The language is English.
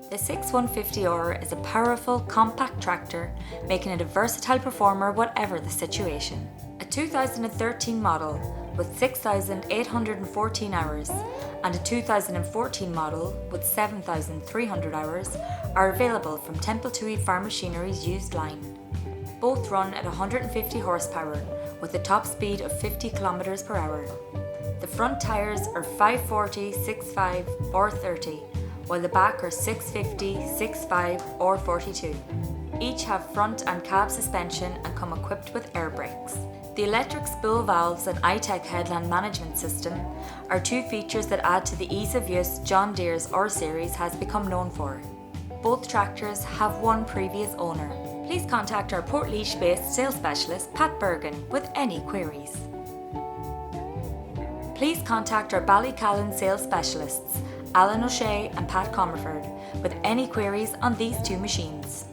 The 6150R is a powerful, compact tractor, making it a versatile performer whatever the situation. A 2013 model with 6,814 hours and a 2014 model with 7,300 hours are available from Templetuohy Farm Machinery's used line. Both run at 150 horsepower with a top speed of 50 km per hour. The front tyres are 540, 65 or 30, while the back are 650, 65 or 42. Each have front and cab suspension and come equipped with air brakes. The electric spool valves and iTech headland management system are two features that add to the ease of use John Deere's R Series has become known for. Both tractors have one previous owner. Please contact our Portlaoise-based sales specialist Pat Bergen with any queries. Please contact our Ballycallan sales specialists Alan O'Shea and Pat Comerford with any queries on these two machines.